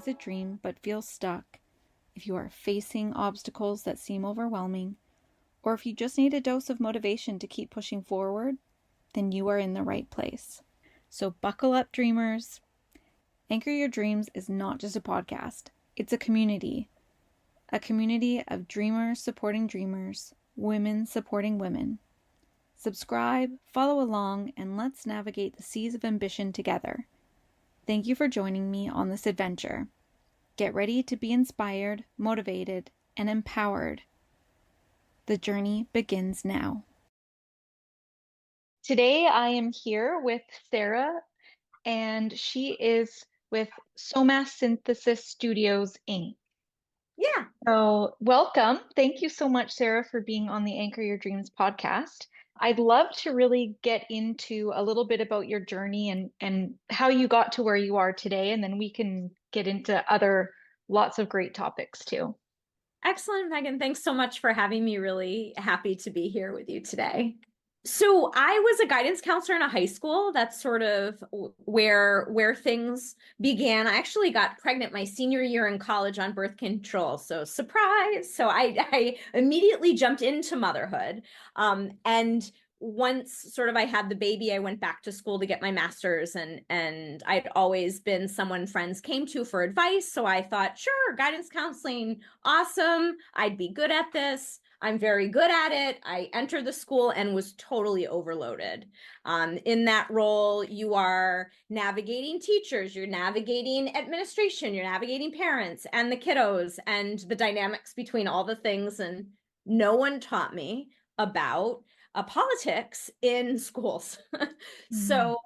a dream but feel stuck, if you are facing obstacles that seem overwhelming, or if you just need a dose of motivation to keep pushing forward, then you are in the right place. So buckle up, dreamers. Anchor Your Dreams is not just a podcast. It's a community of dreamers supporting dreamers, women supporting women. Subscribe, follow along, and let's navigate the seas of ambition together. Thank you for joining me on this adventure. Get ready to be inspired, motivated, and empowered. The journey begins now. Today I am here with Sara, and she is with Somasynthesis Studios, Inc. Yeah. So welcome. Thank you so much, Sara, for being on the Anchor Your Dreams podcast. I'd love to really get into a little bit about your journey and how you got to where you are today, and then we can get into other lots of great topics too. Excellent, Megan. Thanks so much for having me. Really happy to be here with you today. So I was a guidance counselor in a high school. That's sort of where things began. I actually got pregnant my senior year in college on birth control. So surprise. So I immediately jumped into motherhood. And once sort of I had the baby, I went back to school to get my master's, and I'd always been someone friends came to for advice. So I thought, sure, guidance counseling, awesome. I'd be good at this. I'm very good at it. I entered the school and was totally overloaded. In that role, you are navigating teachers, you're navigating administration, you're navigating parents and the kiddos and the dynamics between all the things. And no one taught me about politics in schools. So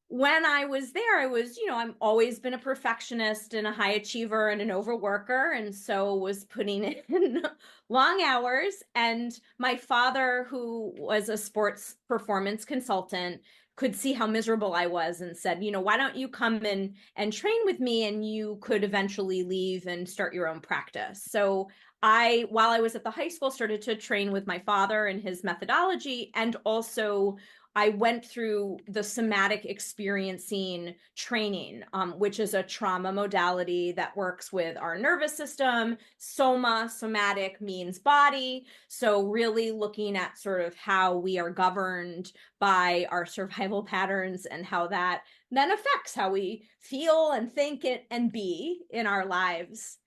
when I was there, I was, I've always been a perfectionist and a high achiever and an overworker. And so was putting in long hours. And my father, who was a sports performance consultant, could see how miserable I was and said, why don't you come in and train with me, and you could eventually leave and start your own practice. So while I was at the high school, started to train with my father and his methodology. And also I went through the somatic experiencing training, which is a trauma modality that works with our nervous system. Somatic means body. So really looking at sort of how we are governed by our survival patterns and how that then affects how we feel and think and be in our lives.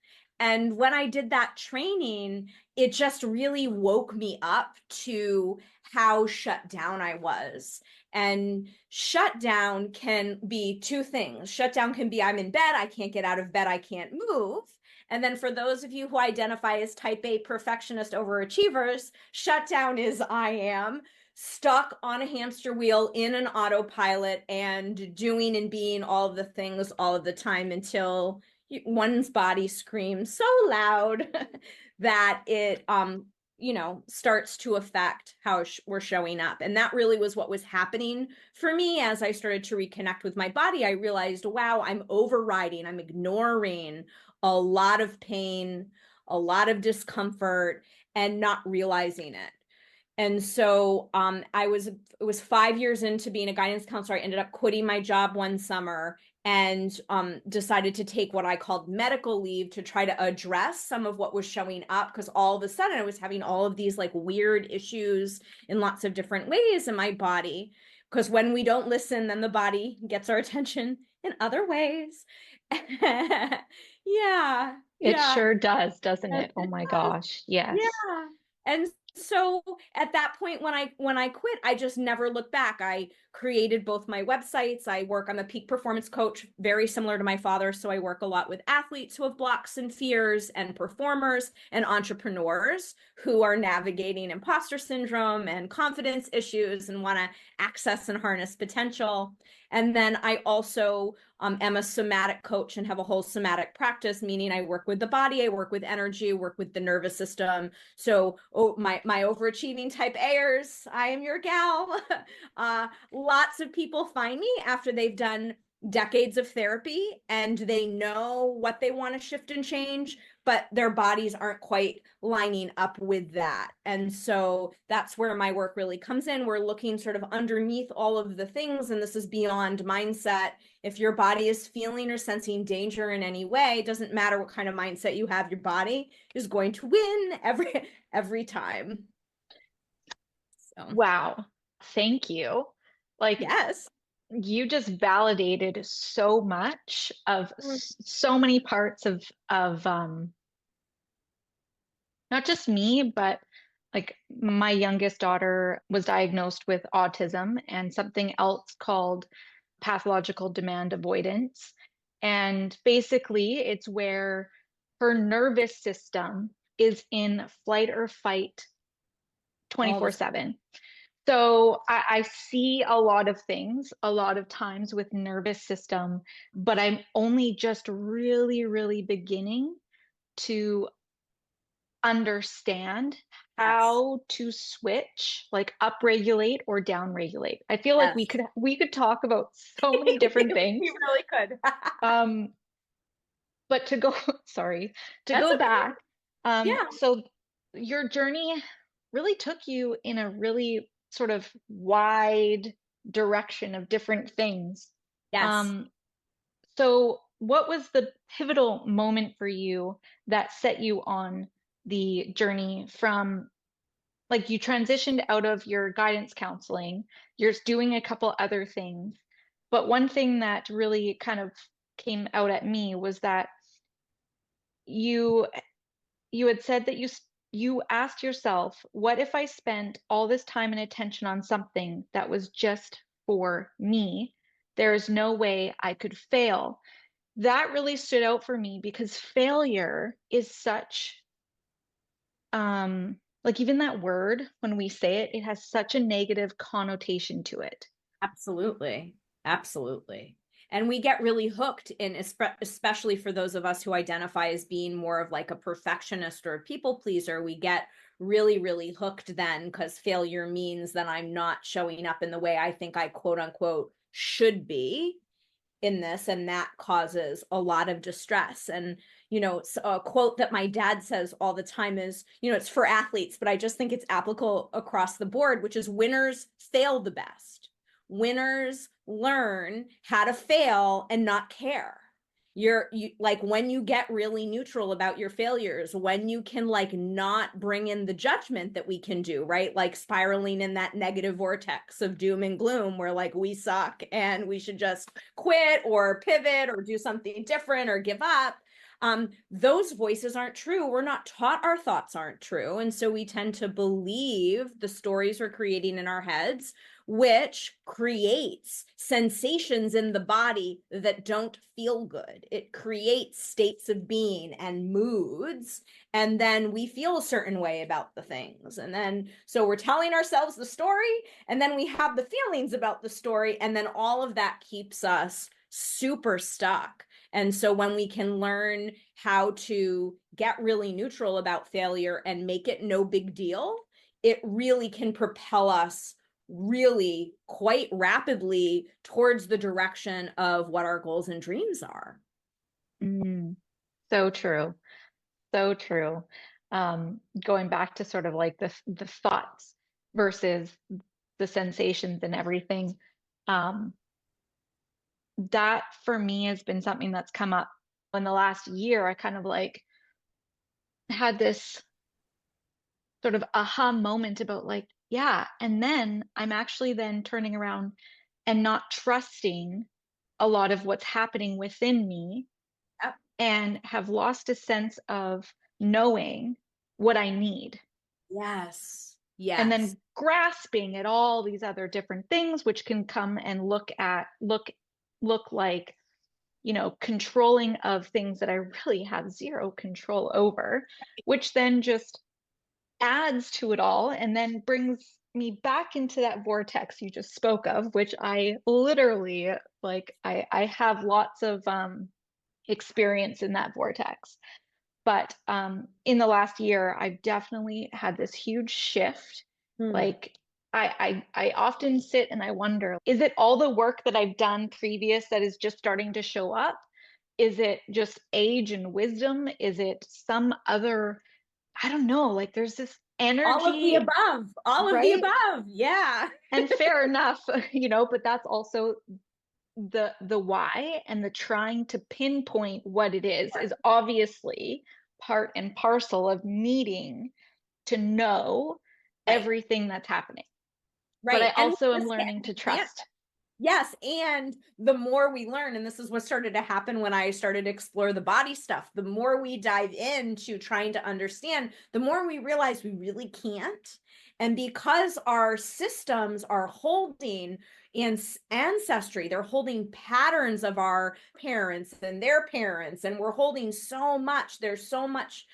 And when I did that training, it just really woke me up to how shut down I was. And shut down can be two things. Shut down can be I'm in bed, I can't get out of bed, I can't move. And then for those of you who identify as type A perfectionist overachievers, shut down is I am stuck on a hamster wheel in an autopilot and doing and being all of the things all of the time until one's body screams so loud that it starts to affect how we're showing up. And that really was what was happening for me. As I started to reconnect with my body, I realized, wow, I'm overriding, I'm ignoring a lot of pain, a lot of discomfort, and not realizing it. And so it was 5 years into being a guidance counselor. I ended up quitting my job one summer and decided to take what I called medical leave to try to address some of what was showing up, because all of a sudden I was having all of these like weird issues in lots of different ways in my body. Because when we don't listen, then the body gets our attention in other ways. Yeah. It sure does, doesn't it? Oh my gosh. Yes. Yeah. And so at that point, when I quit, I just never looked back. I created both my websites. I work, I'm a peak performance coach, very similar to my father. So I work a lot with athletes who have blocks and fears, and performers and entrepreneurs who are navigating imposter syndrome and confidence issues and want to access and harness potential. And then I also am a somatic coach and have a whole somatic practice, meaning I work with the body, I work with energy, work with the nervous system. So my overachieving type A'ers, I am your gal. Lots of people find me after they've done decades of therapy and they know what they want to shift and change, but their bodies aren't quite lining up with that. And so that's where my work really comes in. We're looking sort of underneath all of the things, and this is beyond mindset. If your body is feeling or sensing danger in any way, it doesn't matter what kind of mindset you have, your body is going to win every time. So Wow. Thank you. Like, yes. you just validated so much of so many parts of not just me, but like my youngest daughter was diagnosed with autism and something else called pathological demand avoidance. And basically, it's where her nervous system is in flight or fight All this 24/7. So I see a lot of things, a lot of times with nervous system, but I'm only just really, really beginning to understand how to switch, like upregulate or downregulate. I feel like yes. we could talk about so many different things. We really could. But to go, sorry, to That's go okay. back, Yeah. so your journey really took you in a really sort of wide direction of different things. Yes. So what was the pivotal moment for you that set you on the journey from, like, you transitioned out of your guidance counseling, you're doing a couple other things, but one thing that really kind of came out at me was that you you had said that you asked yourself, what if I spent all this time and attention on something that was just for me? There is no way I could fail. That really stood out for me because failure is such, like, even that word, when we say it, it has such a negative connotation to it. Absolutely. Absolutely. And we get really hooked in, especially for those of us who identify as being more of like a perfectionist or a people pleaser, we get really, really hooked then because failure means that I'm not showing up in the way I think I quote unquote should be in this, and that causes a lot of distress. And a quote that my dad says all the time is, it's for athletes, but I just think it's applicable across the board, which is winners fail the best. Winners learn how to fail and not care. You like, when you get really neutral about your failures, when you can like not bring in the judgment that we can do, right? Like spiraling in that negative vortex of doom and gloom where like we suck and we should just quit or pivot or do something different or give up. Those voices aren't true. We're not taught our thoughts aren't true. And so we tend to believe the stories we're creating in our heads, which creates sensations in the body that don't feel good. It creates states of being and moods. And then we feel a certain way about the things. And then, so we're telling ourselves the story, and then we have the feelings about the story. And then all of that keeps us super stuck. And so when we can learn how to get really neutral about failure and make it no big deal, it really can propel us really quite rapidly towards the direction of what our goals and dreams are. So true. So true. Going back to sort of like the thoughts versus the sensations and everything. That for me has been something that's come up in the last year. I kind of like had this sort of aha moment about like, yeah, and then I'm actually then turning around and not trusting a lot of what's happening within me, Yep. and have lost a sense of knowing what I need. Yes. And Yes. then grasping at all these other different things, which can come and look like, controlling of things that I really have zero control over, which then just adds to it all and then brings me back into that vortex you just spoke of, which I literally, like, I have lots of experience in that vortex. But in the last year, I've definitely had this huge shift. Like, I often sit and I wonder, is it all the work that I've done previous that is just starting to show up? Is it just age and wisdom? Is it some other, I don't know, like there's this All of the energy, above, all of the right? above. Yeah. And fair enough, but that's also the why, and the trying to pinpoint what it is obviously part and parcel of needing to know Right. everything that's happening. But Right. I And also am learning to trust. Yes. And the more we learn, and this is what started to happen when I started to explore the body stuff, the more we dive into trying to understand, the more we realize we really can't. And because our systems are holding ancestry, they're holding patterns of our parents and their parents, and we're holding so much, there's so much,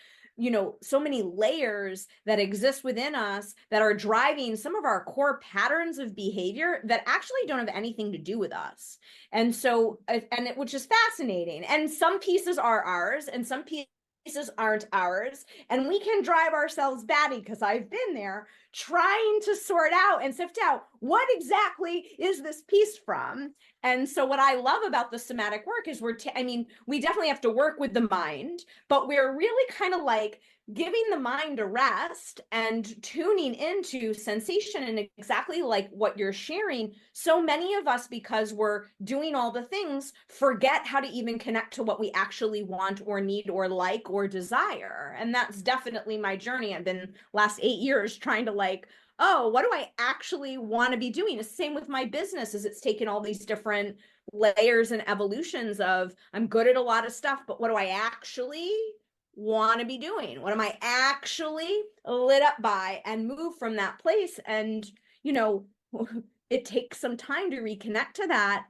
so many layers that exist within us that are driving some of our core patterns of behavior that actually don't have anything to do with us. And so, which is fascinating. And some pieces are ours and some pieces aren't ours. And we can drive ourselves batty, because I've been there, trying to sort out and sift out what exactly is this piece from. And so what I love about the somatic work is we definitely have to work with the mind, but we're really kind of like giving the mind a rest and tuning into sensation, and exactly like what you're sharing. So many of us, because we're doing all the things, forget how to even connect to what we actually want or need or like or desire. And that's definitely my journey. I've been last 8 years trying to like, oh, what do I actually want to be doing? It's the same with my business, as it's taken all these different layers and evolutions of, I'm good at a lot of stuff, but what do I actually want to be doing? What am I actually lit up by? And move from that place. And, it takes some time to reconnect to that.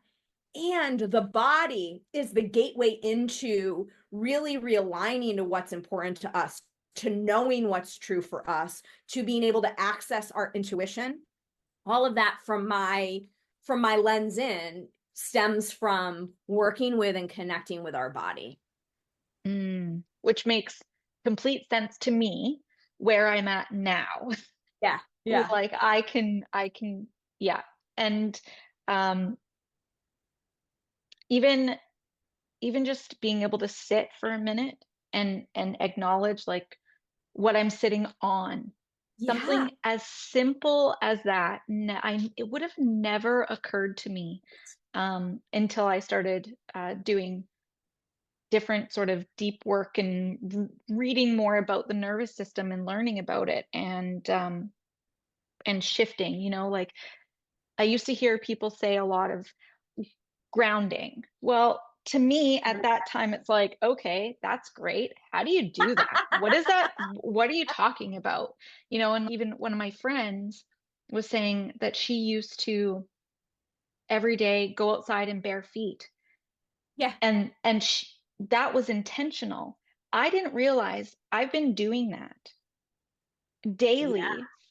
And the body is the gateway into really realigning to what's important to us, to knowing what's true for us, to being able to access our intuition. All of that from my lens in stems from working with and connecting with our body. Which makes complete sense to me where I'm at now. Yeah. Yeah. Like I can, yeah. And even just being able to sit for a minute and acknowledge like what I'm sitting on. Yeah. Something as simple as that, it would have never occurred to me until I started doing different sort of deep work and reading more about the nervous system and learning about it, and shifting, like I used to hear people say a lot of grounding. Well, to me at that time, it's like, okay, that's great. How do you do that? What is that? What are you talking about? And even one of my friends was saying that she used to every day go outside in bare feet. Yeah. And that was intentional. I didn't realize I've been doing that daily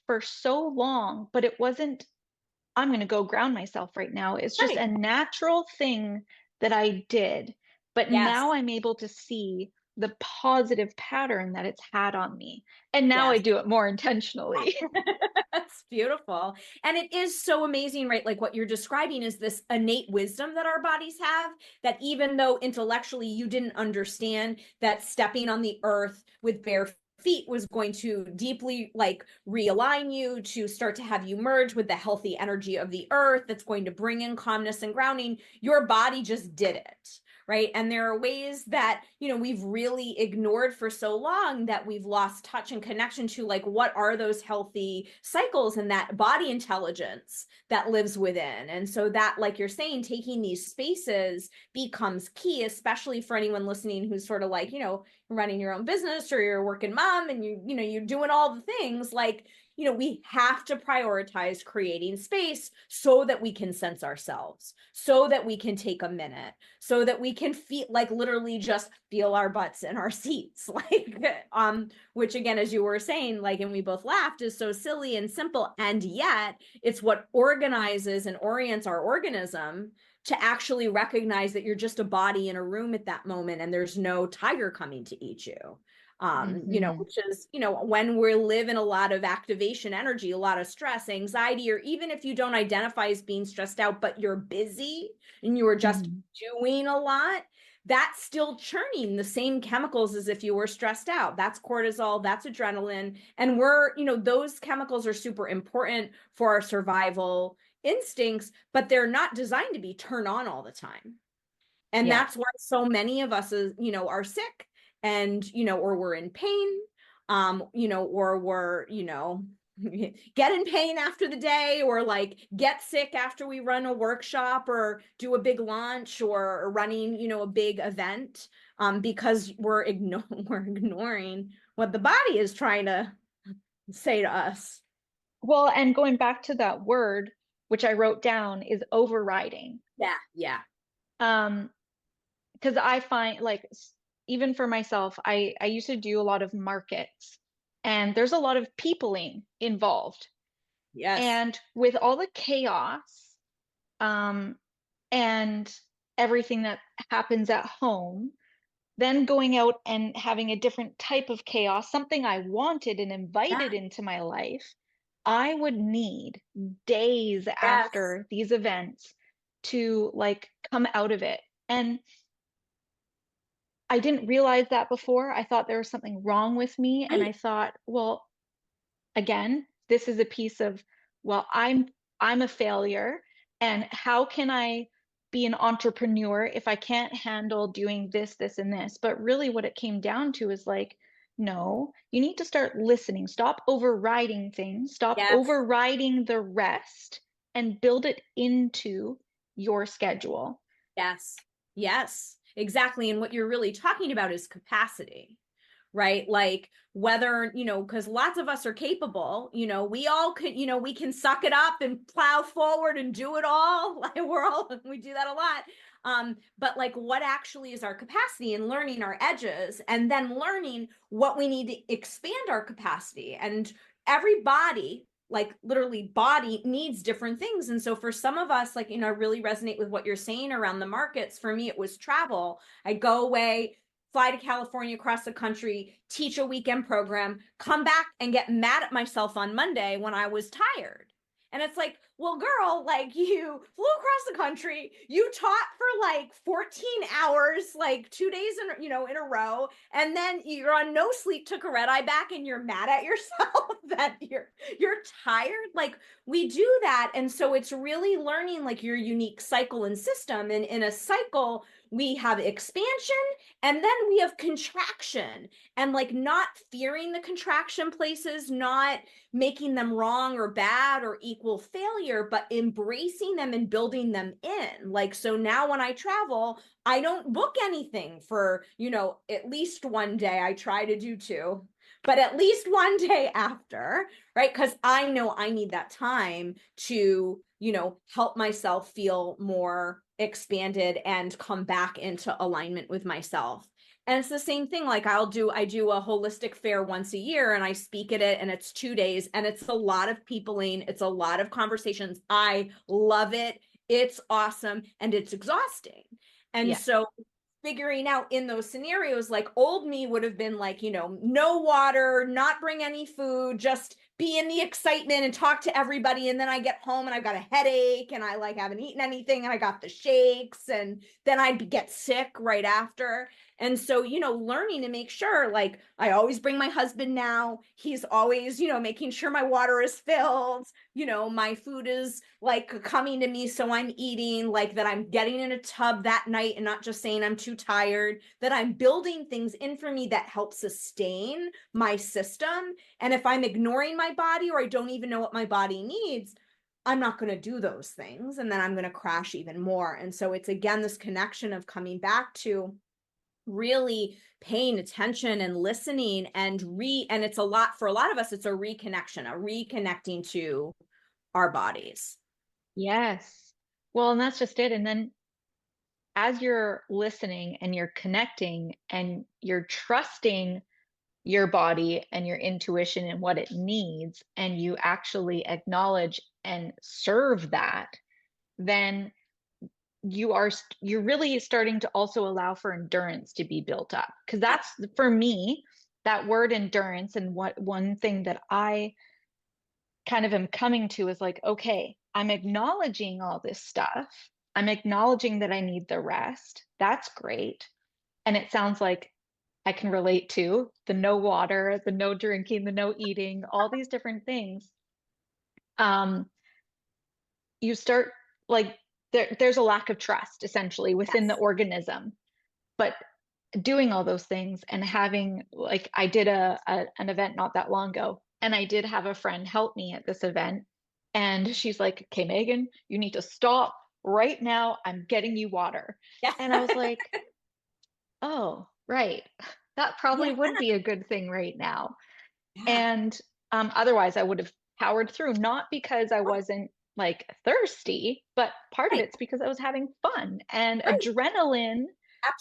for so long, but it wasn't, I'm going to go ground myself right now. It's just a natural thing that I did. But now I'm able to see the positive pattern that it's had on me. And now I do it more intentionally. That's beautiful. And it is so amazing, right? Like what you're describing is this innate wisdom that our bodies have, that even though intellectually you didn't understand that stepping on the earth with bare feet was going to deeply like realign you, to start to have you merge with the healthy energy of the earth that's going to bring in calmness and grounding, your body just did it. Right. And there are ways that, we've really ignored for so long that we've lost touch and connection to, like, what are those healthy cycles and that body intelligence that lives within. And so that, like you're saying, taking these spaces becomes key, especially for anyone listening who's sort of like, running your own business, or you're a working mom and you're doing all the things. Like, we have to prioritize creating space so that we can sense ourselves, so that we can take a minute, so that we can feel, like, literally just feel our butts in our seats, like, which again, as you were saying, like, and we both laughed, is so silly and simple. And yet it's what organizes and orients our organism to actually recognize that you're just a body in a room at that moment, and there's no tiger coming to eat you. Which is, when we live in a lot of activation energy, a lot of stress, anxiety, or even if you don't identify as being stressed out, but you're busy and you are just doing a lot, that's still churning the same chemicals as if you were stressed out. That's cortisol, that's adrenaline. And those chemicals are super important for our survival instincts, but they're not designed to be turned on all the time. And that's why so many of us are sick and, or we're in pain, or we're, get in pain after the day, or like get sick after we run a workshop or do a big launch or running, a big event, because we're ignoring what the body is trying to say to us. Well, and going back to that word, which I wrote down, is overriding. Yeah. Because I find, like, even for myself, I used to do a lot of markets, and there's a lot of peopling involved. Yes. And with all the chaos, and everything that happens at home, then going out and having a different type of chaos, something I wanted and invited into my life, I would need days after these events to like come out of it. And I didn't realize that before. I thought there was something wrong with me. And I thought, well, again, this is a piece of, well, I'm a failure. And how can I be an entrepreneur if I can't handle doing this, this, and this? But really what it came down to is like, no, you need to start listening. Stop overriding things. Stop overriding the rest and build it into your schedule. Yes, exactly. And what you're really talking about is capacity, right? Like whether, because lots of us are capable, we all could, we can suck it up and plow forward and do it all. Like we do that a lot. But like what actually is our capacity, and learning our edges, and then learning what we need to expand our capacity. And everybody, like literally body, needs different things. And so for some of us, like, I really resonate with what you're saying around the markets. For me, it was travel. I'd go away, fly to California, across the country, teach a weekend program, come back and get mad at myself on Monday when I was tired. And it's like, well, girl, like you flew across the country, you taught for like 14 hours, like 2 days in a row, and then you're on no sleep, took a red eye back, and you're mad at yourself that you're tired. Like we do that. And so it's really learning like your unique cycle and system. And in a cycle, we have expansion and then we have contraction, and like not fearing the contraction places, not making them wrong or bad or equal failure, but embracing them and building them in. Like, so now when I travel, I don't book anything for, at least one day. I try to do 2, but at least one day after, right? Because I know I need that time to, help myself feel more expanded and come back into alignment with myself. And it's the same thing. Like I do a holistic fair once a year, and I speak at it, and it's 2 days, and it's a lot of peopling. It's a lot of conversations. I love it. It's awesome. And it's exhausting. And so figuring out in those scenarios, like old me would have been like, no water, not bring any food, just be in the excitement and talk to everybody. And then I get home and I've got a headache and I like haven't eaten anything and I got the shakes, and then I'd get sick right after. And so, learning to make sure, like I always bring my husband now. He's always, making sure my water is filled, my food is like coming to me. So I'm eating, like that I'm getting in a tub that night and not just saying I'm too tired, that I'm building things in for me that help sustain my system. And if I'm ignoring my body, or I don't even know what my body needs, I'm not going to do those things. And then I'm going to crash even more. And so it's again, this connection of coming back to really paying attention and listening, and it's a lot for a lot of us, it's a reconnecting to our bodies. Yes. Well, and that's just it. And then as you're listening and you're connecting and you're trusting your body and your intuition and what it needs, and you actually acknowledge and serve that, then you're really starting to also allow for endurance to be built up. Because that's, for me, that word endurance, and what one thing that I kind of am coming to is like, okay, I'm acknowledging all this stuff. I'm acknowledging that I need the rest. That's great. And it sounds like I can relate to the no water, the no drinking, the no eating, all these different things. You start like there's a lack of trust essentially within the Yes. organism. But doing all those things and having like I did an event not that long ago, and I did have a friend help me at this event, and she's like, "Okay, Megan, you need to stop right now. I'm getting you water." Yeah. And I was like, "Oh, right. That probably Yeah. would be a good thing right now." Yeah. And otherwise I would have powered through, not because I wasn't like thirsty, but part of Right. it's because I was having fun, and Right. adrenaline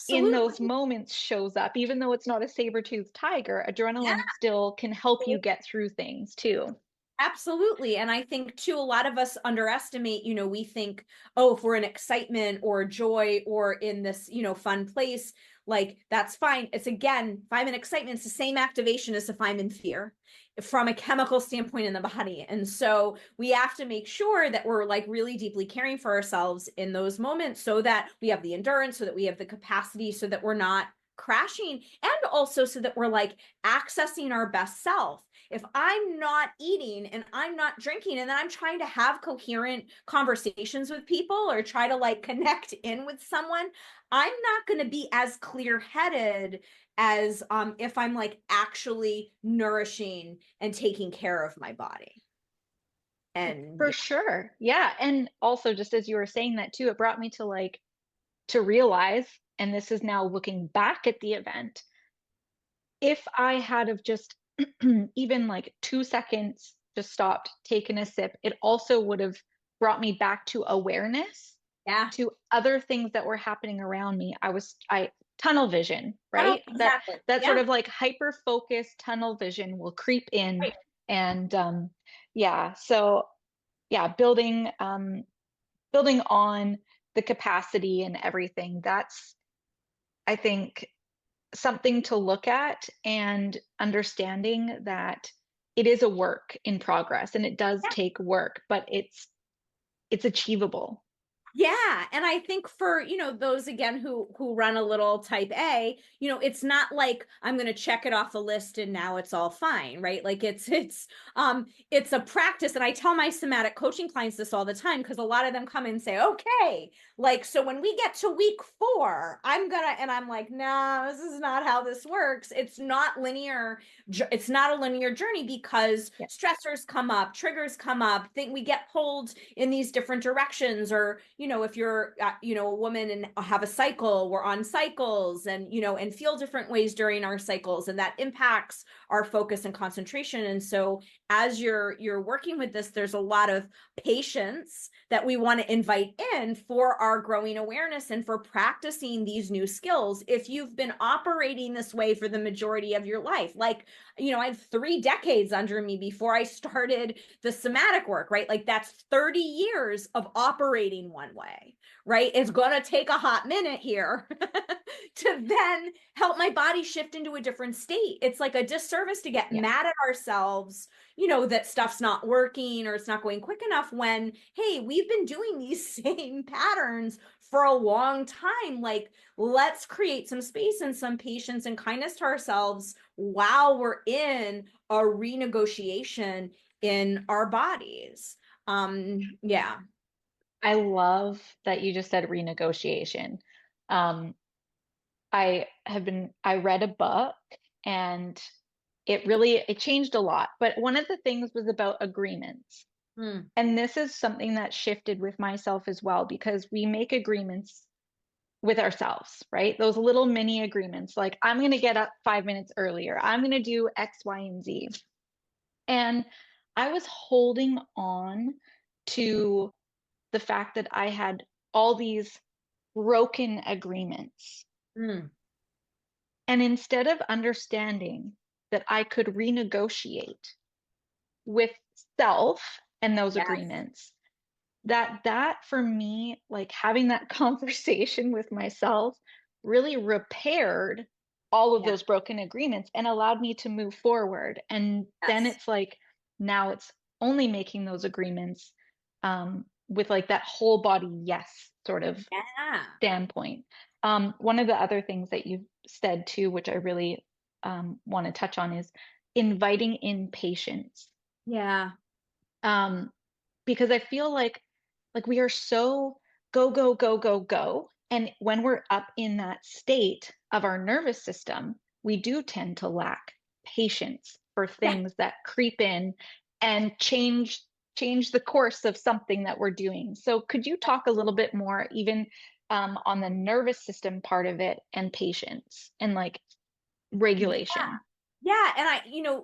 in those Absolutely. moments shows up. Even though it's not a saber-toothed tiger, Yeah. adrenaline still can help you get through things too. Absolutely. And I think too, a lot of us underestimate, we think, oh, if we're in excitement or joy or in this, fun place, like that's fine. It's again, if I'm in excitement, it's the same activation as if I'm in fear from a chemical standpoint in the body. And so we have to make sure that we're like really deeply caring for ourselves in those moments so that we have the endurance, so that we have the capacity, so that we're not crashing, and also so that we're like accessing our best self. If I'm not eating and I'm not drinking and then I'm trying to have coherent conversations with people or try to like connect in with someone, I'm not going to be as clear-headed as if I'm like actually nourishing and taking care of my body. And For sure. Yeah. And also, just as you were saying that too, it brought me to like to realize, and this is now looking back at the event, if I had have just even like 2 seconds just stopped, taken a sip, it also would have brought me back to awareness yeah, to other things that were happening around me. I tunnel vision, I don't right? exactly. That sort Yeah, of like hyper focused tunnel vision will creep in, right. and yeah, so yeah, building on the capacity and everything. That's, I think, something to look at, and understanding that it is a work in progress and it does take work, but it's achievable. Yeah, and I think for, those again who run a little type A, it's not like I'm going to check it off the list and now it's all fine, right? Like it's a practice, and I tell my somatic coaching clients this all the time because a lot of them come and say, "Okay, like so when we get to week 4, and I'm like, "Nah, this is not how this works. It's not linear. It's not a linear journey because Yeah. stressors come up, triggers come up, think we get pulled in these different directions, or if you're a woman and have a cycle, we're on cycles, and and feel different ways during our cycles, and that impacts our focus and concentration. And so as you're working with this, there's a lot of patience that we want to invite in for our growing awareness and for practicing these new skills. If you've been operating this way for the majority of your life, like I had 3 decades under me before I started the somatic work, right? Like that's 30 years of operating one way, right? It's going to take a hot minute here to then help my body shift into a different state. It's like a disservice to get Yeah. mad at ourselves, that stuff's not working or it's not going quick enough when, hey, we've been doing these same patterns for a long time. Like, let's create some space and some patience and kindness to ourselves while we're in a renegotiation in our bodies. Yeah. I love that you just said renegotiation. Um, I read a book, and it changed a lot. But one of the things was about agreements. Mm, And this is something that shifted with myself as well, because we make agreements with ourselves, right? Those little mini agreements, like I'm going to get up 5 minutes earlier. I'm going to do X, Y, and Z. And I was holding on to the fact that I had all these broken agreements. mm, And instead of understanding that I could renegotiate with self and those yes. agreements, that for me, like having that conversation with myself really repaired all of Yeah. those broken agreements and allowed me to move forward. And then Yes. it's like now it's only making those agreements with like that whole body yes sort of Yeah. standpoint. One of the other things that said too, which I really want to touch on, is inviting in patience. Yeah. Because I feel like we are so go, go, go, go, go. And when we're up in that state of our nervous system, we do tend to lack patience for things that creep in and change the course of something that we're doing. So could you talk a little bit more even on the nervous system part of it and patience and like regulation? Yeah. And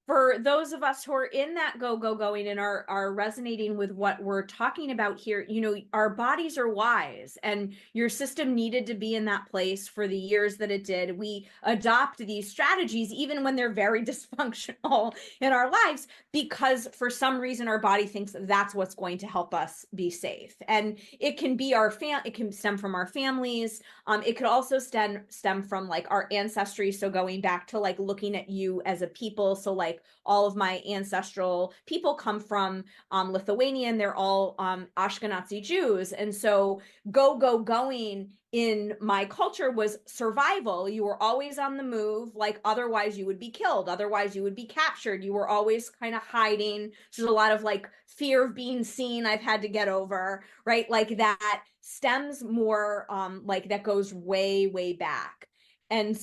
for those of us who are in that going and are resonating with what we're talking about here, our bodies are wise, and your system needed to be in that place for the years that it did. We adopt these strategies even when they're very dysfunctional in our lives, because for some reason our body thinks that's what's going to help us be safe. And it can be it can stem from our families. It could also stem from like our ancestry. So going back to like looking at you as a people. So like all of my ancestral people come from Lithuania, and they're all Ashkenazi Jews. And so going in my culture was survival. You were always on the move, like otherwise you would be killed, otherwise you would be captured. You were always kind of hiding. So there's a lot of like fear of being seen I've had to get over, right? Like that stems more like that goes way, way back. And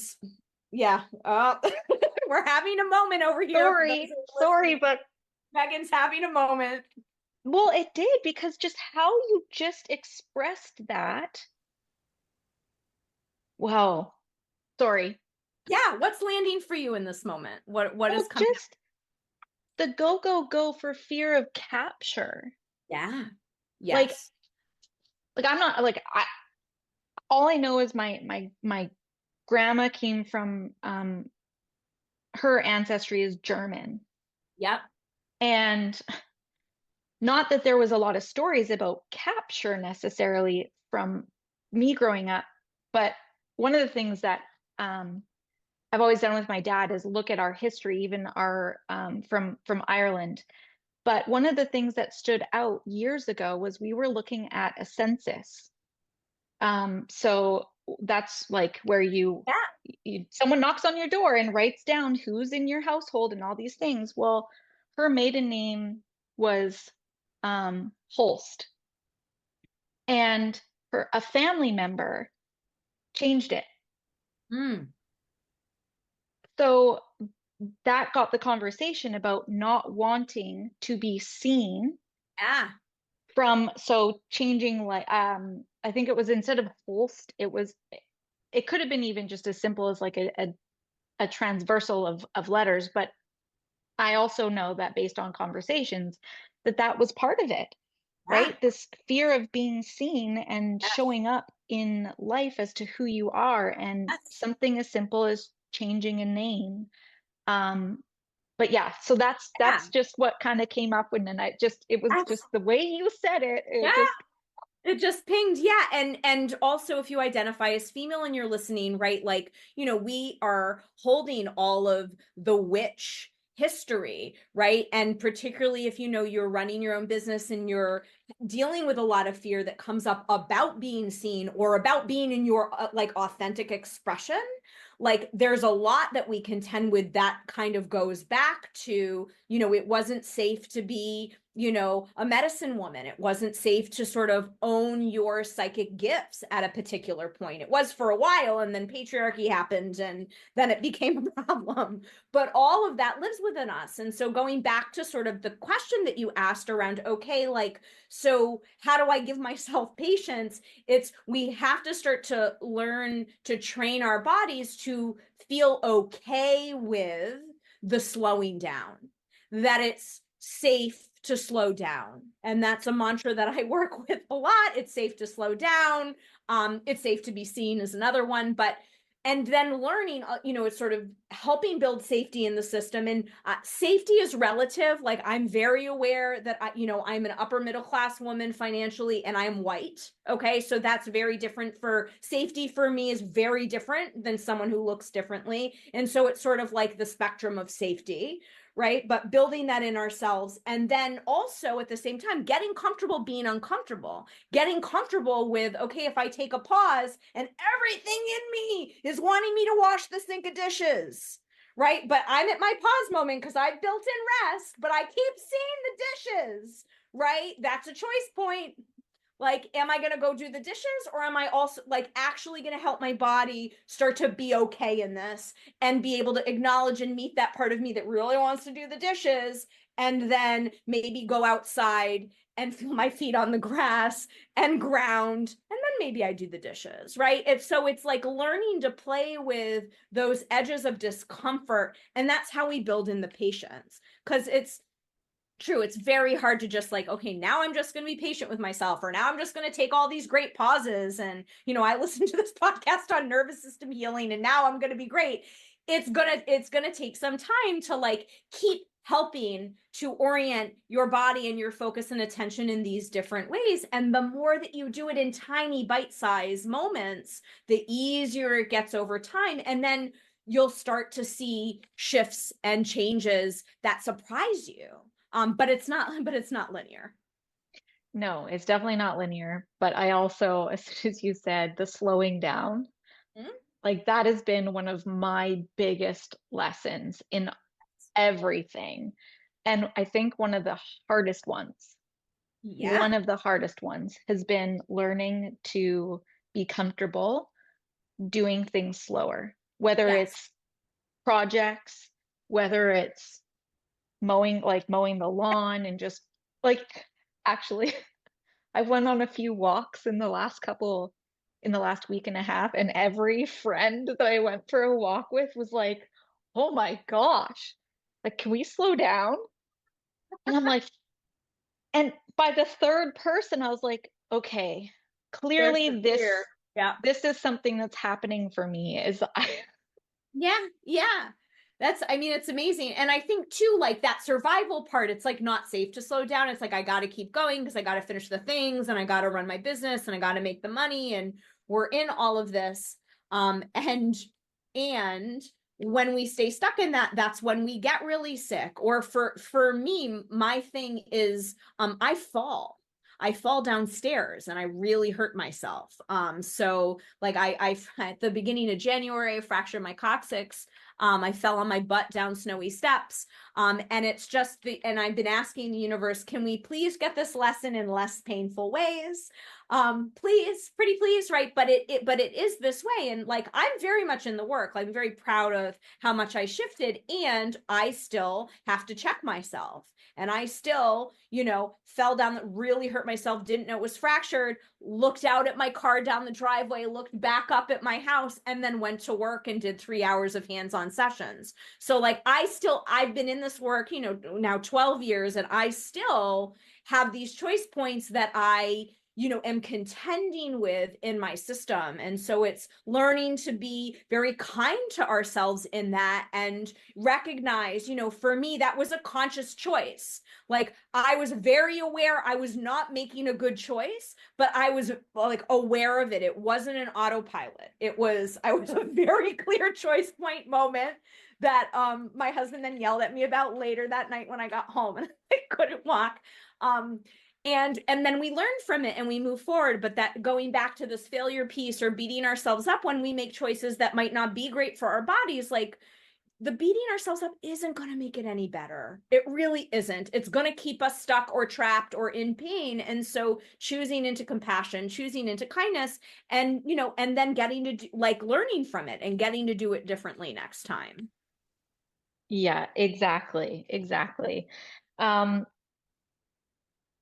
yeah, we're having a moment over here. Sorry, but Megan's having a moment. well, it did, because just how you just expressed that. Wow. Sorry. Yeah, what's landing for you in this moment? What is coming? Just the go, go, go for fear of capture. Yeah. Yes. Like I'm not like all I know is my grandma came from her ancestry is German. Yep. And not that there was a lot of stories about capture necessarily from me growing up, but one of the things that I've always done with my dad is look at our history, even our from Ireland. But one of the things that stood out years ago was we were looking at a census. So that's like where someone knocks on your door and writes down who's in your household and all these things. Well, her maiden name was Holst, and a family member changed it. So that got the conversation about not wanting to be seen. So changing, like I think it was, instead of Holst, it could have been even just as simple as like a transversal of letters. But I also know that based on conversations that was part of it, right? This fear of being seen and showing up in life as to who you are, and something as simple as changing a name. But yeah, so that's just what kind of came up when, and it was just the way you said it. It just pinged. Yeah. And also, if you identify as female and you're listening, right, like, we are holding all of the witch history, right? And particularly if you're running your own business and you're dealing with a lot of fear that comes up about being seen or about being in your like authentic expression, like there's a lot that we contend with that kind of goes back to, it wasn't safe to be, a medicine woman. It wasn't safe to sort of own your psychic gifts at a particular point. It was for a while, and then patriarchy happened, and then it became a problem. But all of that lives within us. And so going back to sort of the question that you asked around, okay, like, so how do I give myself patience? We have to start to learn to train our bodies to feel okay with the slowing down, that it's safe to slow down. And that's a mantra that I work with a lot. It's safe to slow down. It's safe to be seen is another one. And then learning, it's sort of helping build safety in the system. And safety is relative. Like, I'm very aware that I'm an upper middle class woman financially, and I'm white. Okay, so that's very different. For safety for me is very different than someone who looks differently. And so it's sort of like the spectrum of safety, right? But building that in ourselves. And then also at the same time, getting comfortable being uncomfortable, getting comfortable with, okay, if I take a pause and everything in me is wanting me to wash the sink of dishes, right? But I'm at my pause moment because I've built in rest, but I keep seeing the dishes, right? That's a choice point. Like, am I going to go do the dishes, or am I also like actually going to help my body start to be okay in this and be able to acknowledge and meet that part of me that really wants to do the dishes, and then maybe go outside and feel my feet on the grass and ground, and then maybe I do the dishes, right? It's like learning to play with those edges of discomfort, and that's how we build in the patience, because it's true, it's very hard to just like, okay, now I'm just going to be patient with myself, or now I'm just going to take all these great pauses, and I listened to this podcast on nervous system healing and now I'm going to be great. It's gonna take some time to like keep helping to orient your body and your focus and attention in these different ways. And the more that you do it in tiny bite-sized moments, the easier it gets over time. And then you'll start to see shifts and changes that surprise you. But it's not linear. No, it's definitely not linear. But I also, as soon as you said the slowing down, Mhm. like that has been one of my biggest lessons in everything. And I think one of the hardest ones, Yeah. one of the hardest ones has been learning to be comfortable doing things slower, whether Yes. it's projects, whether it's mowing the lawn and just like actually I went on a few walks in the last week and a half, and every friend that I went for a walk with was like, "Oh my gosh, like, can we slow down?" And I'm like, and by the third person, I was like, okay, There's the clearly fear. Yeah. this is something that's happening for me. Is I Yeah. I mean, it's amazing. And I think too, like that survival part, it's like not safe to slow down. It's like, I got to keep going because I got to finish the things and I got to run my business and I got to make the money. And we're in all of this. And when we stay stuck in that, that's when we get really sick. Or for me, my thing is, I fall downstairs and I really hurt myself. So like I at the beginning of January, I fractured my coccyx. I fell on my butt down snowy steps. And it's just and I've been asking the universe, can we please get this lesson in less painful ways? Please, pretty please, right? But it is this way. And like, I'm very much in the work. I'm very proud of how much I shifted, and I still have to check myself. And I still, fell down, really hurt myself, didn't know it was fractured, looked out at my car down the driveway, looked back up at my house, and then went to work and did 3 hours of hands-on sessions. So like, I've been in this work, now 12 years, and I still have these choice points that I am contending with in my system. And so it's learning to be very kind to ourselves in that, and recognize, for me, that was a conscious choice. Like, I was very aware I was not making a good choice, but I was like aware of it. It wasn't an autopilot. I was a very clear choice point moment that my husband then yelled at me about later that night when I got home and I couldn't walk. And then we learn from it and we move forward. But that, going back to this failure piece or beating ourselves up when we make choices that might not be great for our bodies, like, the beating ourselves up isn't going to make it any better. It really isn't. It's going to keep us stuck or trapped or in pain. And so choosing into compassion, choosing into kindness, and and then getting to learning from it and getting to do it differently next time. Yeah, exactly. Um,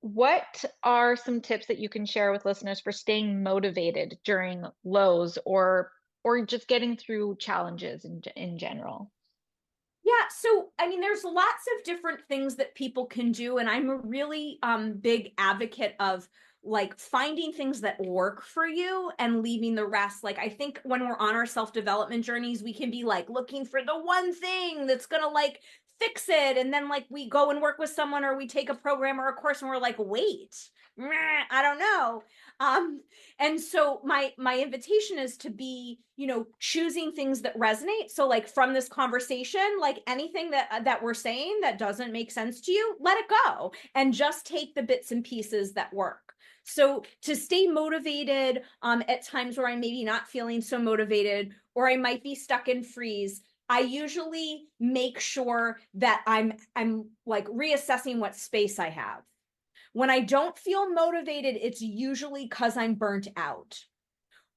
what are some tips that you can share with listeners for staying motivated during lows, or just getting through challenges in general? Yeah, so I mean, there's lots of different things that people can do, and I'm a really big advocate of like finding things that work for you and leaving the rest. Like, I think when we're on our self-development journeys, we can be like looking for the one thing that's gonna like fix it. And then like we go and work with someone, or we take a program or a course and we're like, wait, I don't know. And so my invitation is to be, choosing things that resonate. So like from this conversation, like anything that we're saying that doesn't make sense to you, let it go and just take the bits and pieces that work. So to stay motivated at times where I'm maybe not feeling so motivated, or I might be stuck in freeze, I usually make sure that I'm like reassessing what space I have. When I don't feel motivated, it's usually because I'm burnt out,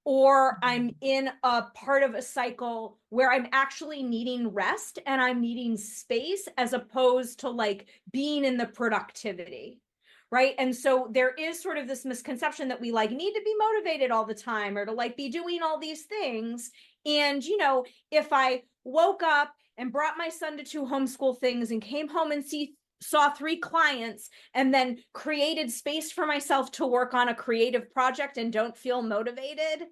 or I'm in a part of a cycle where I'm actually needing rest and I'm needing space, as opposed to like being in the productivity. Right. And so there is sort of this misconception that we like need to be motivated all the time, or to like be doing all these things. And, if I woke up and brought my son to 2 homeschool things and came home and saw 3 clients and then created space for myself to work on a creative project and don't feel motivated,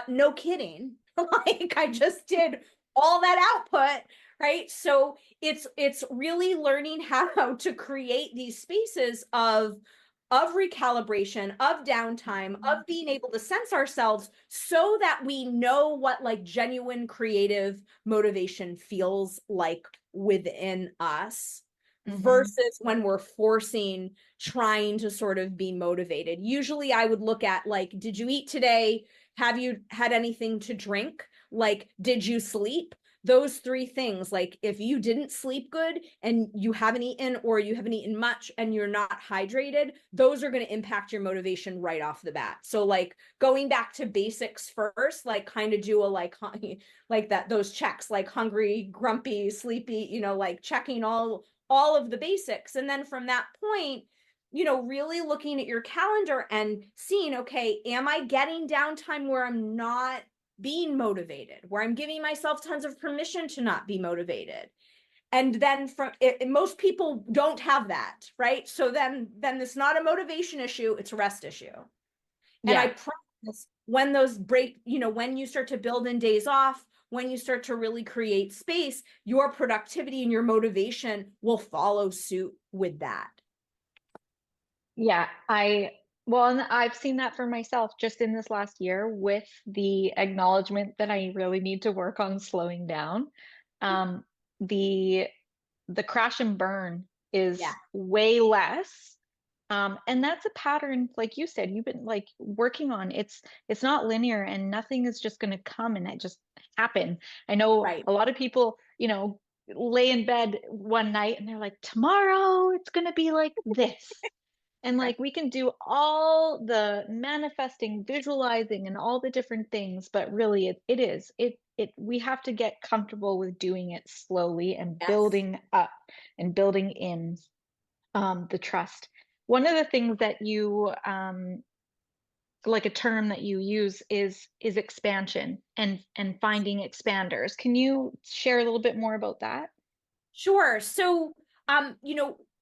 no kidding. Like I just did all that output, right? So it's really learning how to create these spaces of recalibration, of downtime, of being able to sense ourselves, so that we know what like genuine creative motivation feels like within us, versus when we're trying to sort of be motivated. Usually I would look at like, did you eat today? Have you had anything to drink? Like, did you sleep? Those 3 things. Like if you didn't sleep good and you haven't eaten, or you haven't eaten much and you're not hydrated, those are going to impact your motivation right off the bat. So like going back to basics first, like kind of do a like that, those checks, like hungry, grumpy, sleepy, like checking all of the basics. And then from that point, really looking at your calendar and seeing, okay, am I getting downtime where I'm not being motivated, where I'm giving myself tons of permission to not be motivated? And then from it, most people don't have that, right? So then it's not a motivation issue, it's a rest issue. And I promise, when those break, when you start to build in days off, when you start to really create space, your productivity and your motivation will follow suit with that. Yeah, and I've seen that for myself just in this last year, with the acknowledgement that I really need to work on slowing down. The crash and burn is way less. And that's a pattern, like you said, you've been like working on. It's not linear, and nothing is just going to come and it just happen. I know a lot of people, lay in bed one night and they're like, tomorrow it's going to be like this. And like we can do all the manifesting, visualizing, and all the different things, but really we have to get comfortable with doing it slowly and building up and building in the trust. One of the things that you like a term that you use is expansion and finding expanders. Can you share a little bit more about that? Sure. So,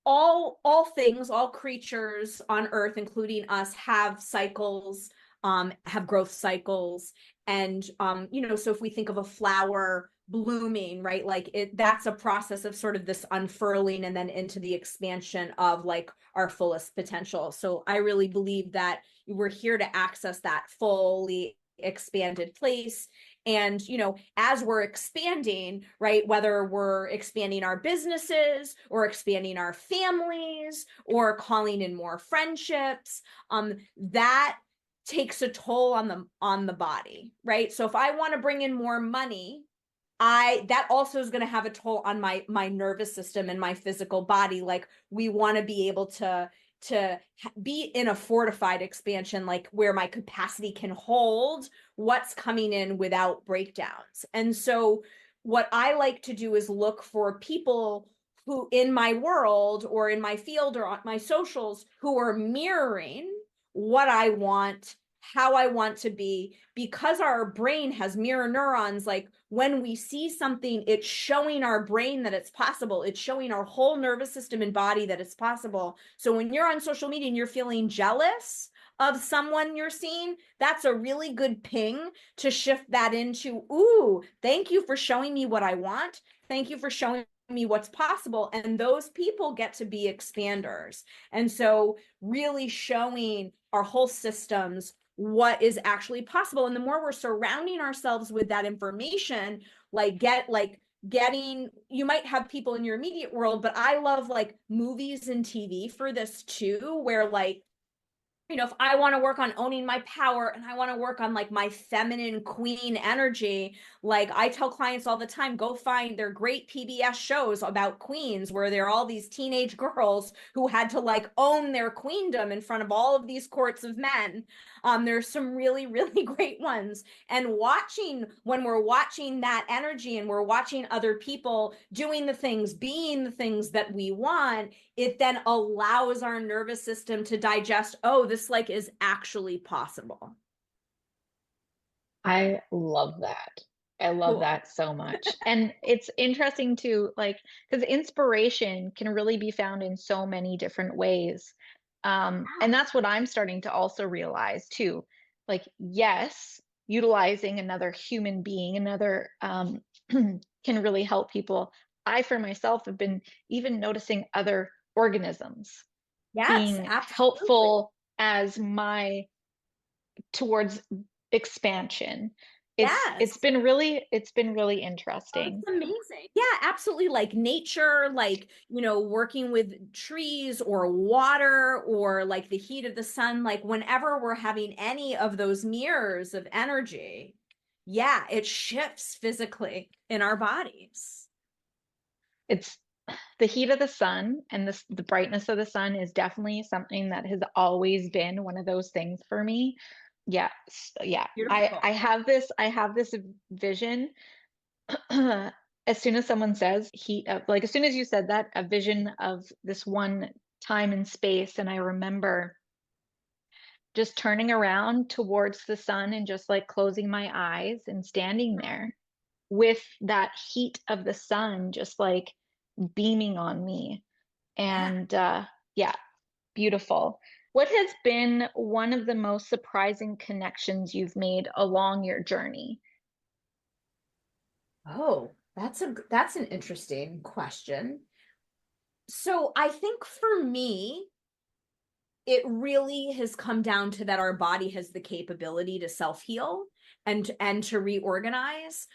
all things, all creatures on Earth, including us, have cycles, have growth cycles. And, so if we think of a flower blooming, right, like that's a process of sort of this unfurling and then into the expansion of like our fullest potential. So I really believe that we're here to access that fully expanded place. And, as we're expanding, right, whether we're expanding our businesses or expanding our families or calling in more friendships, that takes a toll on the body, right? So if I want to bring in more money, that also is going to have a toll on my nervous system and my physical body. Like we want to be able to be in a fortified expansion, like where my capacity can hold what's coming in without breakdowns. And so what I like to do is look for people who in my world or in my field or on my socials who are mirroring what I want, how I want to be, because our brain has mirror neurons. Like when we see something, it's showing our brain that it's possible. It's showing our whole nervous system and body that it's possible. So when you're on social media and you're feeling jealous of someone you're seeing, that's a really good ping to shift that into, ooh, thank you for showing me what I want. Thank you for showing me what's possible, and those people get to be expanders. And so really showing our whole systems what is actually possible. And the more we're surrounding ourselves with that information, getting, you might have people in your immediate world, but I love like movies and TV for this too, where like, you know, if I want to work on owning my power and I want to work on like my feminine queen energy, like I tell clients all the time, go find their great PBS shows about queens where there are all these teenage girls who had to like own their queendom in front of all of these courts of men. There's some really, really great ones. And watching, when we're watching that energy and we're watching other people doing the things, being the things that we want, it then allows our nervous system to digest, oh, this like is actually possible. I love that. I love Cool. that so much. And it's interesting to like, because inspiration can really be found in so many different ways. And that's what I'm starting to also realize too. Like, yes, utilizing another human being, another can really help people. I, for myself, have been even noticing other organisms Yes, being absolutely. helpful as my towards expansion. It's Yes. been really Oh, interesting. it's amazing. Yeah, absolutely. Like nature, like, you know, working with trees or water or like the heat of the sun, like whenever we're having any of those mirrors of energy, yeah, it shifts physically in our bodies. It's the heat of the sun and the brightness of the sun is definitely something that has always been one of those things for me. Yeah, yeah. Beautiful. I have this vision as soon as someone says heat of, like as soon as you said that, a vision of this one time and space, and I remember just turning around towards the sun and just like closing my eyes and standing there with that heat of the sun just like beaming on me. Yeah. And yeah, beautiful. What has been one of the most surprising connections you've made along your journey? Oh, that's an interesting question. So I think for me, it really has come down to that our body has the capability to self-heal and to reorganize.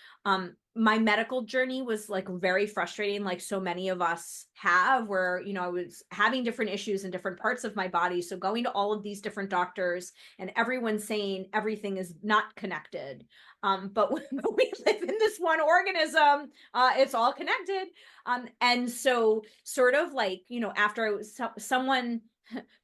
My medical journey was like very frustrating, like so many of us have, where, you know, I was having different issues in different parts of my body. So going to all of these different doctors and everyone saying everything is not connected. But we live in this one organism, it's all connected. And so sort of like, you know, after I was someone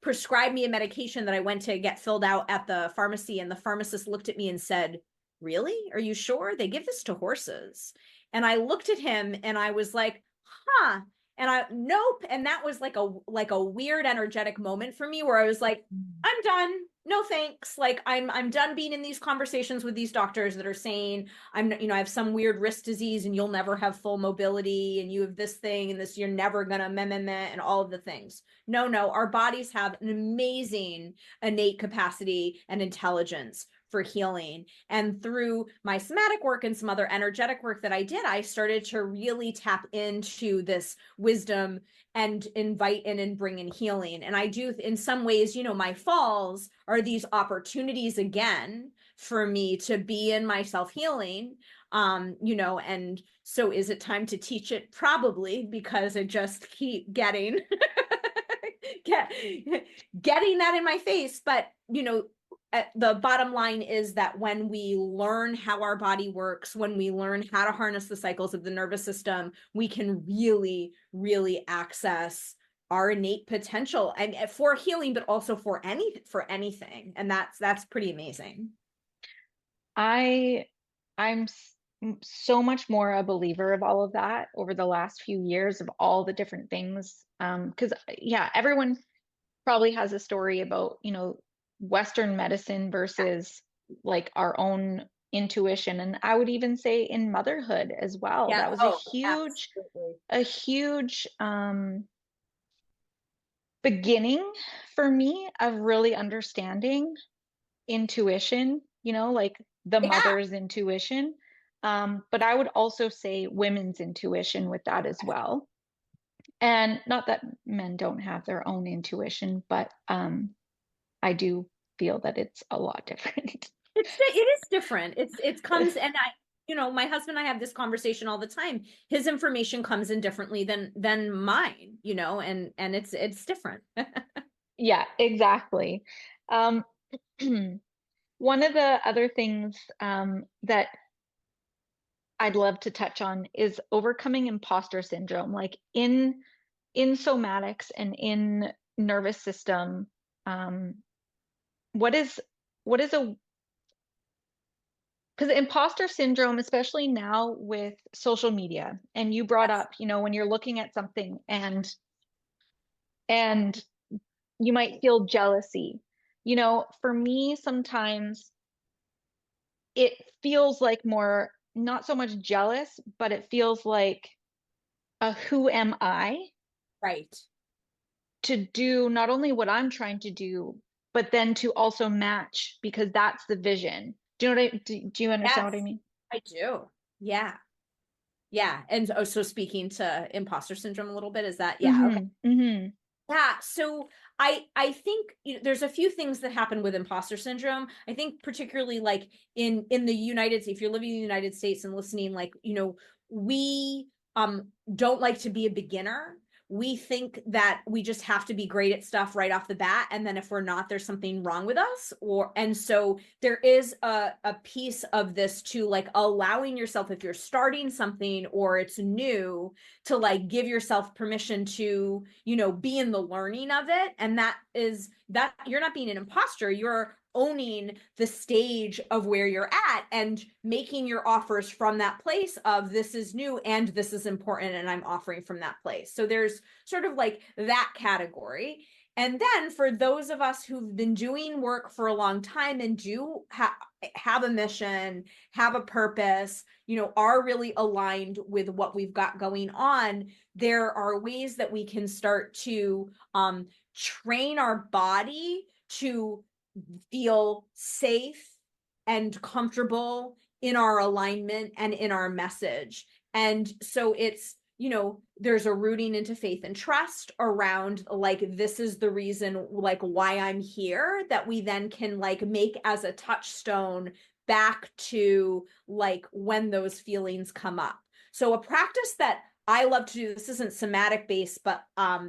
prescribed me a medication that I went to get filled out at the pharmacy, and the pharmacist looked at me and said, "Really? Are you sure? They give this to horses." And I looked at him and I was like, "Huh." And I, nope. And that was like a weird energetic moment for me where I was like, I'm done. No thanks. Like I'm done being in these conversations with these doctors that are saying I'm, you know, I have some weird wrist disease and you'll never have full mobility and you have this thing and this, you're never gonna meh, meh, meh, and all of the things. No, no, our bodies have an amazing innate capacity and intelligence for healing. And through my somatic work and some other energetic work that I did, I started to really tap into this wisdom and invite in and bring in healing. And I do, in some ways, you know, my falls are these opportunities again for me to be in my self-healing. You know, and so is it time to teach it? Probably, because I just keep getting getting that in my face. But, you know, the bottom line is that when we learn how our body works, when we learn how to harness the cycles of the nervous system, we can really, really access our innate potential and for healing, but also for anything. And that's pretty amazing. I I'm so much more a believer of all of that over the last few years of all the different things. Because yeah, everyone probably has a story about, you know, Western medicine versus like our own intuition. And I would even say in motherhood as well. Yeah. That was Oh, absolutely. a huge beginning for me of really understanding intuition, you know, like the Yeah. mother's intuition. But I would also say women's intuition with that as well. And not that men don't have their own intuition, but I do feel that it's a lot different. It is different. It comes, and my husband and I have this conversation all the time. His information comes in differently than mine, and it's different. Yeah, exactly. One of the other things that I'd love to touch on is overcoming imposter syndrome. Like in somatics and in nervous system, what is a because imposter syndrome, especially now with social media, and you brought up, when you're looking at something and you might feel jealousy. For me, sometimes it feels like more, not so much jealous, but it feels like a who am I Right. to do not only what I'm trying to do, but then to also match because that's the vision. Do you know do you understand what I mean? I do. Yeah. Yeah. And so speaking to imposter syndrome a little bit, is that, yeah. Okay. Mm-hmm. Yeah, so I think there's a few things that happen with imposter syndrome. I think particularly like in the United States, if you're living in the United States and listening, like we don't like to be a beginner. We think that we just have to be great at stuff right off the bat, and then if we're not, there's something wrong with us. And so there is a piece of this to like allowing yourself, if you're starting something or it's new, to like give yourself permission to be in the learning of it. And that is that you're not being an imposter, you're owning the stage of where you're at and making your offers from that place of this is new and this is important and I'm offering from that place. So there's sort of like that category. And then for those of us who've been doing work for a long time and do have a mission, have a purpose, are really aligned with what we've got going on, there are ways that we can start to train our body to feel safe and comfortable in our alignment and in our message. And so it's, there's a rooting into faith and trust around like, this is the reason, like why I'm here, that we then can like make as a touchstone back to like when those feelings come up. So a practice that I love to do, this isn't somatic based, but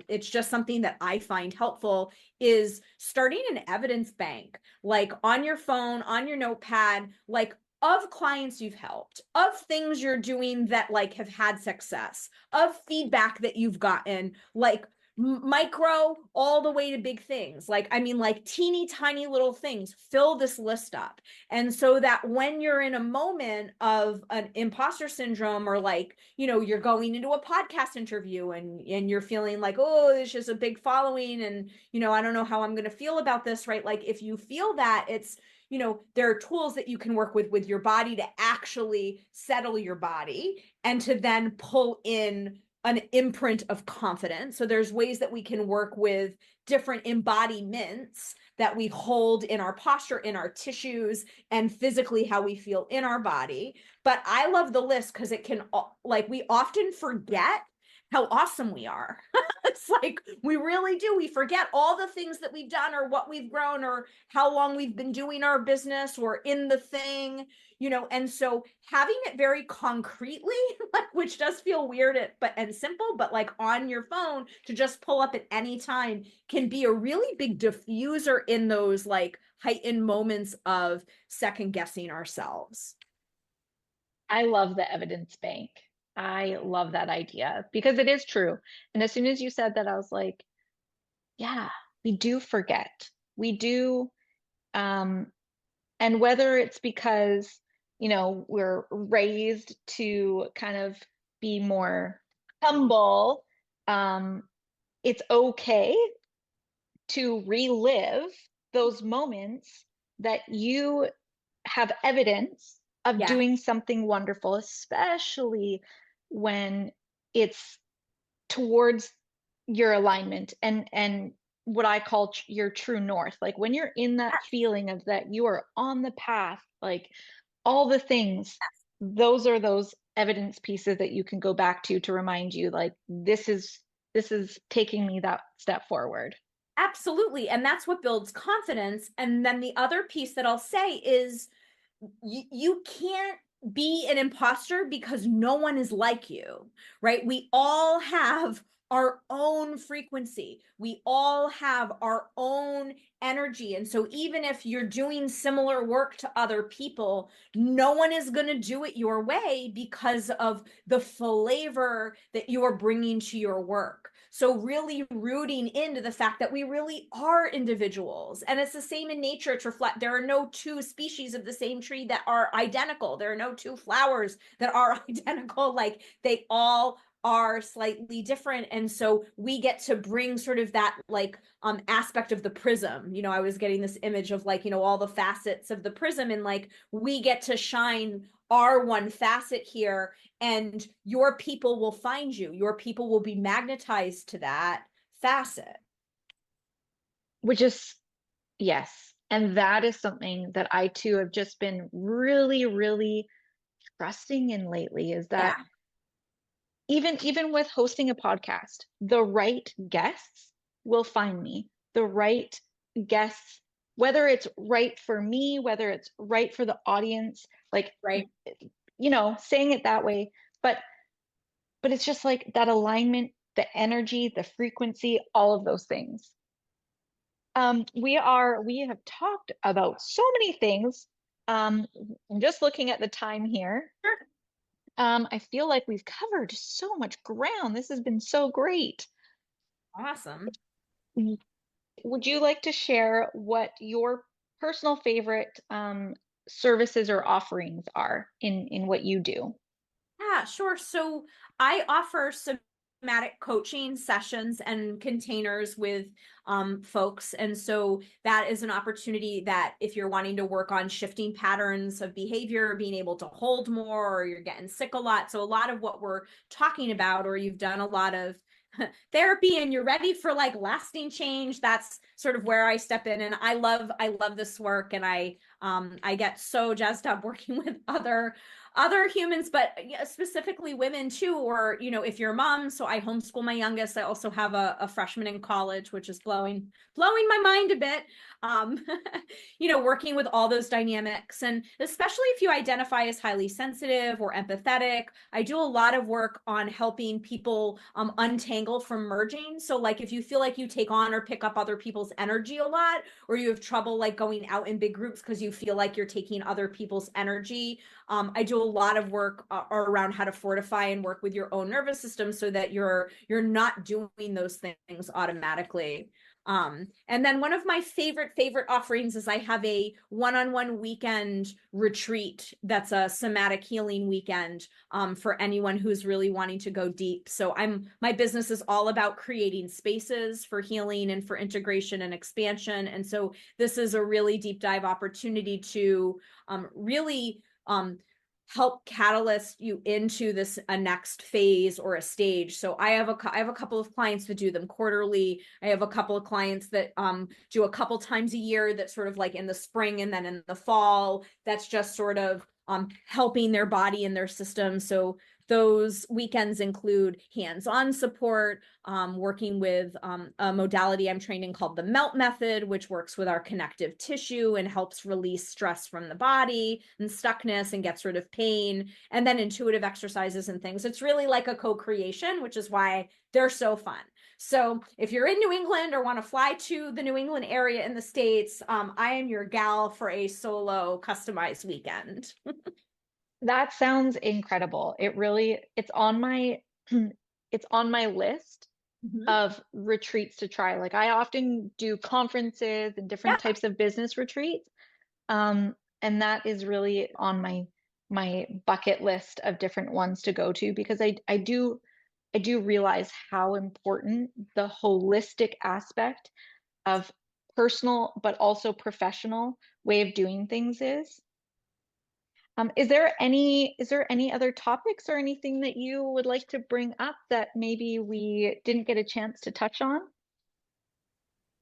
it's just something that I find helpful, is starting an evidence bank, like on your phone, on your notepad, like of clients you've helped, of things you're doing that like have had success, of feedback that you've gotten, like micro all the way to big things. Like, I mean, like teeny tiny little things, fill this list up. And so that when you're in a moment of an imposter syndrome, or like, you're going into a podcast interview and you're feeling like, oh, there's just a big following and, I don't know how I'm going to feel about this, right? Like if you feel that, it's, there are tools that you can work with your body to actually settle your body and to then pull in an imprint of confidence. So there's ways that we can work with different embodiments that we hold in our posture, in our tissues, and physically how we feel in our body. But I love the list because it can, like, we often forget how awesome we are. It's like, we really do. We forget all the things that we've done or what we've grown or how long we've been doing our business or in the thing, and so having it very concretely, like, which does feel weird and simple, but like on your phone to just pull up at any time can be a really big diffuser in those like heightened moments of second guessing ourselves. I love the evidence bank. I love that idea because it is true. And as soon as you said that, I was like, yeah, we do forget. We do. And whether it's because, we're raised to kind of be more humble, it's okay to relive those moments that you have evidence of doing something wonderful, especially when it's towards your alignment and what I call your true north. Like when you're in that feeling of that you are on the path, like all the things, those are those evidence pieces that you can go back to remind you, like, this is taking me that step forward. Absolutely. And that's what builds confidence. And then the other piece that I'll say is you can't be an imposter because no one is like you, right? We all have our own frequency. We all have our own energy. And so even if you're doing similar work to other people, no one is going to do it your way because of the flavor that you are bringing to your work. So really rooting into the fact that we really are individuals. And it's the same in nature. It's reflect, there are no two species of the same tree that are identical. There are no two flowers that are identical. Like, they all are slightly different. And so we get to bring sort of that like aspect of the prism. You know, I was getting this image of like, you know, all the facets of the prism, and like we get to shine our one facet here, and your people will find you. Your people will be magnetized to that facet. Which is, yes. And that is something that I too have just been really, really trusting in lately, is that Yeah. even with hosting a podcast, the right guests will find me. The right guests, whether it's right for me, whether it's right for the audience, like, Right. you know, saying it that way, but it's just like that alignment, the energy, the frequency, all of those things. We have talked about so many things. I'm just looking at the time here. Sure. I feel like we've covered so much ground. This has been so great. Awesome. Would you like to share what your personal favorite services or offerings are in what you do? Yeah, sure. So I offer somatic coaching sessions and containers with folks. And so that is an opportunity that if you're wanting to work on shifting patterns of behavior, being able to hold more, or you're getting sick a lot. So a lot of what we're talking about, or you've done a lot of therapy and you're ready for like lasting change, that's sort of where I step in. And I love this work, and I get so jazzed up working with other humans, but specifically women too. Or, you know, if you're a mom, so I homeschool my youngest. I also have a freshman in college, which is blowing my mind a bit. Um, you know, working with all those dynamics, and especially if you identify as highly sensitive or empathetic, I do a lot of work on helping people untangle from merging. So like if you feel like you take on or pick up other people's energy a lot, or you have trouble like going out in big groups because you feel like you're taking other people's energy, I do a lot of work around how to fortify and work with your own nervous system so that you're not doing those things automatically. And then one of my favorite offerings is I have a one-on-one weekend retreat that's a somatic healing weekend for anyone who's really wanting to go deep. So my business is all about creating spaces for healing and for integration and expansion. And so this is a really deep dive opportunity to really help catalyst you into this a next phase or a stage. So I have a couple of clients that do them quarterly. I have a couple of clients that do a couple times a year, that sort of like in the spring and then in the fall, that's just sort of helping their body and their system. So those weekends include hands-on support, working with a modality I'm trained in called the MELT method, which works with our connective tissue and helps release stress from the body and stuckness and gets rid of pain, and then intuitive exercises and things. It's really like a co-creation, which is why they're so fun. So if you're in New England or want to fly to the New England area in the States, I am your gal for a solo customized weekend. That sounds incredible. It's on my it's on my list of retreats to try. Like, I often do conferences and different Yeah. types of business retreats. And that is really on my bucket list of different ones to go to, because I do realize how important the holistic aspect of personal but also professional way of doing things is. Is there any other topics or anything that you would like to bring up that maybe we didn't get a chance to touch on?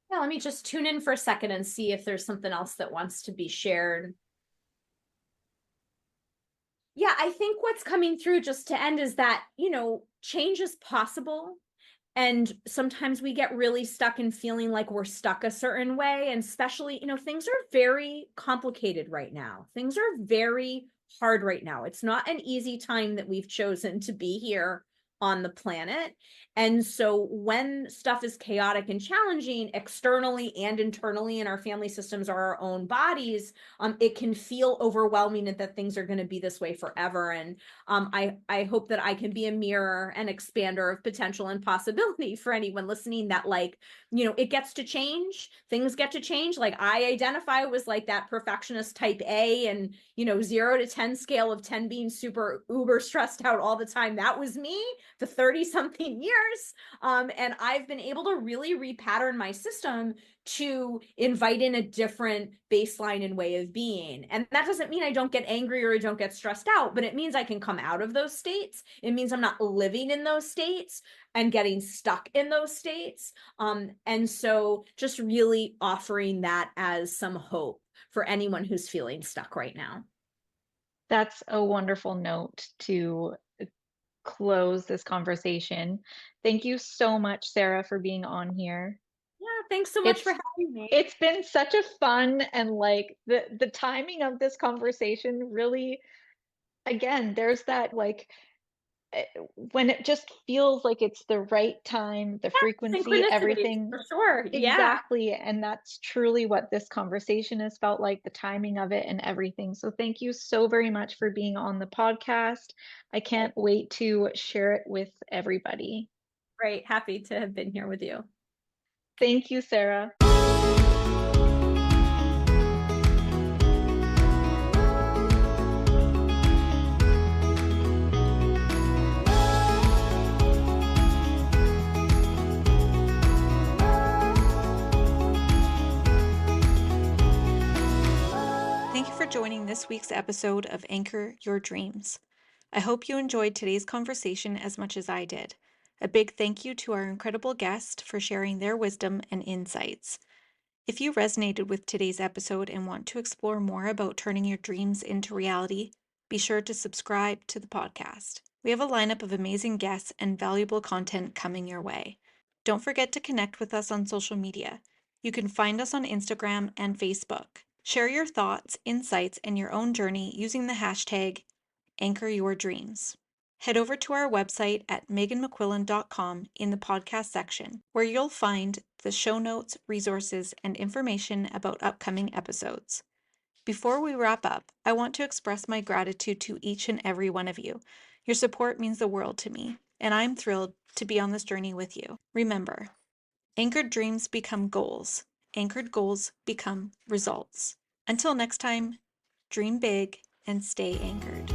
Yeah, let me just tune in for a second and see if there's something else that wants to be shared. Yeah, I think what's coming through, just to end, is that, change is possible. And sometimes we get really stuck in feeling like we're stuck a certain way. And especially, things are very complicated right now. Things are very hard right now. It's not an easy time that we've chosen to be here on the planet. And so when stuff is chaotic and challenging externally and internally in our family systems or our own bodies, it can feel overwhelming that things are going to be this way forever. And I hope that I can be a mirror and expander of potential and possibility for anyone listening, that it gets to change. Things get to change. Like, I identify was like that perfectionist type A, and 0 to 10 scale of 10 being super uber stressed out all the time. That was me for 30 something years. And I've been able to really repattern my system to invite in a different baseline and way of being. And that doesn't mean I don't get angry or I don't get stressed out, but it means I can come out of those states. It means I'm not living in those states and getting stuck in those states. And so just really offering that as some hope for anyone who's feeling stuck right now. That's a wonderful note to close this conversation. Thank you so much, Sara, for being on here. Yeah, thanks so much for having me. It's been such a fun, and like the timing of this conversation really, again, there's that when it just feels like it's the right time, the frequency, Synchronicity, everything. for sure. Yeah. Exactly. And that's truly what this conversation has felt like, the timing of it and everything. So thank you so very much for being on the podcast. I can't wait to share it with everybody. Great. Happy to have been here with you. Thank you, Sara. Thank you for joining this week's episode of Anchor Your Dreams. I hope you enjoyed today's conversation as much as I did. A big thank you to our incredible guest for sharing their wisdom and insights. If you resonated with today's episode and want to explore more about turning your dreams into reality, be sure to subscribe to the podcast. We have a lineup of amazing guests and valuable content coming your way. Don't forget to connect with us on social media. You can find us on Instagram and Facebook. Share your thoughts, insights, and your own journey using the hashtag #AnchorYourDreams. Head over to our website at meghanmcquillan.com in the podcast section, where you'll find the show notes, resources, and information about upcoming episodes. Before we wrap up, I want to express my gratitude to each and every one of you. Your support means the world to me, and I'm thrilled to be on this journey with you. Remember, anchored dreams become goals. Anchored goals become results. Until next time, dream big and stay anchored.